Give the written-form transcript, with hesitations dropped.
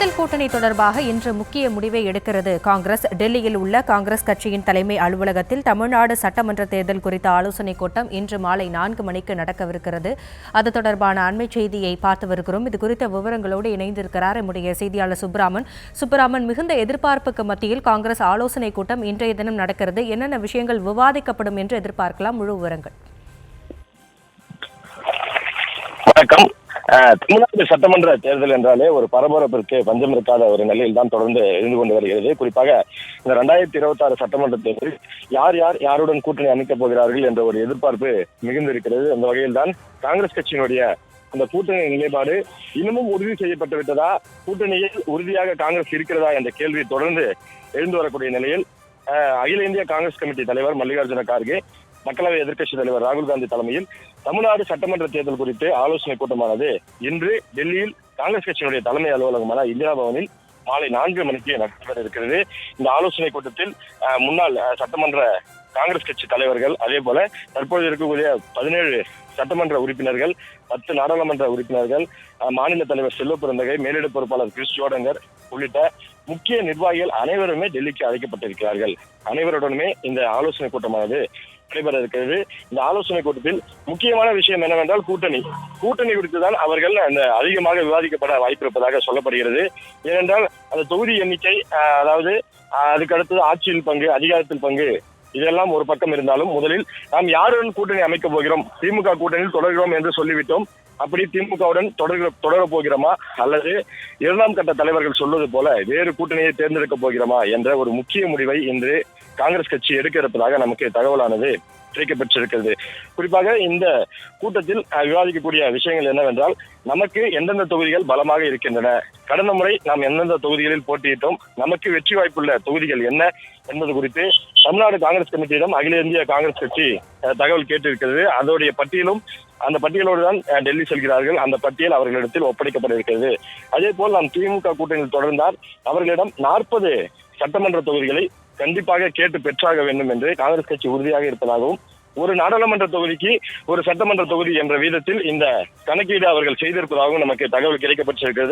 தேர்தல் கூட்டணி தொடர்பாக இன்று முக்கிய முடிவை எடுக்கிறது காங்கிரஸ். டெல்லியில் உள்ள காங்கிரஸ் கட்சியின் தலைமை அலுவலகத்தில் தமிழ்நாடு சட்டமன்ற தேர்தல் குறித்த ஆலோசனைக் கூட்டம் இன்று மாலை 4 மணிக்கு நடக்கவிருக்கிறது. அது தொடர்பான அண்மை செய்தியை பார்த்து வருகிறோம். இது குறித்த விவரங்களோடு இணைந்திருக்கிறார் நம்முடைய செய்தியாளர் சுப்பராமன். மிகுந்த எதிர்பார்ப்புக்கு மத்தியில் காங்கிரஸ் ஆலோசனைக் கூட்டம் இன்றைய தினம் நடக்கிறது. என்னென்ன விஷயங்கள் விவாதிக்கப்படும் என்று எதிர்பார்க்கலாம்? முழு விவரங்கள். வணக்கம். தமிழ்நாடு சட்டமன்ற தேர்தல் என்றாலே ஒரு பரபரப்பிற்கு பஞ்சம் இருக்காத ஒரு நிலையில் தான் தொடர்ந்து இருந்து கொண்டு வருகிறது. குறிப்பாக இந்த 2026 சட்டமன்ற தேர்தலில் யார் யாருடன் கூட்டணி அமைக்கப் போகிறார்கள் என்ற ஒரு எதிர்பார்ப்பு மிகுந்திருக்கிறது. அந்த வகையில் தான் காங்கிரஸ் கட்சியினுடைய அந்த கூட்டணி நிலைப்பாடு இன்னமும் உறுதி செய்யப்பட்டு விட்டதா, கூட்டணியில் உறுதியாக காங்கிரஸ் இருக்கிறதா என்ற கேள்வி தொடர்ந்து எழுந்து வரக்கூடிய நிலையில் அகில இந்திய காங்கிரஸ் கமிட்டி தலைவர் மல்லிகார்ஜுன கார்கே, மக்களவை எதிர்க்கட்சி தலைவர் ராகுல் காந்தி தலைமையில் தமிழ்நாடு சட்டமன்ற தேர்தல் குறித்து ஆலோசனை கூட்டமானது இன்று டெல்லியில் காங்கிரஸ் கட்சியினுடைய தலைமை அலுவலகமான இந்திரா பவனில் மாலை 4 மணிக்கு நடைபெற இருக்கிறது. இந்த ஆலோசனை கூட்டத்தில் முன்னாள் சட்டமன்ற காங்கிரஸ் கட்சி தலைவர்கள், அதே போல தற்போது இருக்கக்கூடிய 17 சட்டமன்ற உறுப்பினர்கள், 10 நாடாளுமன்ற உறுப்பினர்கள், மாநில தலைவர் செல்வ பெருந்தகை, மேலிட பொறுப்பாளர் கிறிஸ் ஜோடங்கர் உள்ளிட்ட முக்கிய நிர்வாகிகள் அனைவருமே டெல்லிக்கு அழைக்கப்பட்டிருக்கிறார்கள். அனைவருடனுமே இந்த ஆலோசனை கூட்டமானது நடைபெற இருக்கிறது. இந்த ஆலோசனை கூட்டத்தில் முக்கியமான விஷயம் என்னவென்றால் கூட்டணி குறித்துதான் அவர்கள் அந்த அதிகமாக விவாதிக்கப்பட வாய்ப்பிருப்பதாக சொல்லப்படுகிறது. ஏனென்றால் அந்த தொகுதி எண்ணிக்கை, அதாவது அதுக்கு அடுத்தது ஆட்சியில் பங்கு, அதிகாரத்தில் பங்கு, இதெல்லாம் ஒரு பக்கம் இருந்தாலும் முதலில் நாம் யாருடன் கூட்டணி அமைக்கப் போகிறோம், திமுக கூட்டணியில் தொடர்கிறோம் என்று சொல்லிவிட்டோம். அப்படி திமுகவுடன் தொடரப் போகிறோமா அல்லது 2ஆம் கட்ட தலைவர்கள் சொல்வது போல வேறு கூட்டணியை தேர்ந்தெடுக்கப் போகிறோமா என்ற ஒரு முக்கிய முடிவை இன்று காங்கிரஸ் கட்சி எடுக்க இருப்பதாக நமக்கு தகவலானது கிடைக்கப்பட்டிருக்கிறது. குறிப்பாக இந்த கூட்டத்தில் விவாதிக்கக்கூடிய விஷயங்கள் என்னவென்றால், நமக்கு எந்தெந்த தொகுதிகள் பலமாக இருக்கின்றன, கடந்த முறை நாம் எந்தெந்த தொகுதிகளில் போட்டியிட்டோம், நமக்கு வெற்றி வாய்ப்புள்ள தொகுதிகள் என்ன என்பது குறித்து தமிழ்நாடு காங்கிரஸ் கமிட்டியிடம் அகில இந்திய காங்கிரஸ் கட்சி தகவல் கேட்டிருக்கிறது. அதோடைய அந்த பட்டியலோடு தான் டெல்லி செல்கிறார்கள். அந்த பட்டியல் அவர்களிடத்தில் ஒப்படைக்கப்பட இருக்கிறது. அதே போல் நாம் திமுக கூட்டணியில் தொடர்ந்தால் அவர்களிடம் 40 சட்டமன்ற தொகுதிகளை கண்டிப்பாக கேட்டு பெற்றாக வேண்டும் என்று காங்கிரஸ் கட்சி உறுதியாக இருப்பதாகவும், ஒரு நாடாளுமன்ற தொகுதிக்கு ஒரு சட்டமன்ற தொகுதி என்ற வீதத்தில் இந்த கணக்கீடு அவர்கள் செய்திருப்பதாகவும் நமக்கு தகவல் கிடைக்கப்பட்டிருக்கிறது.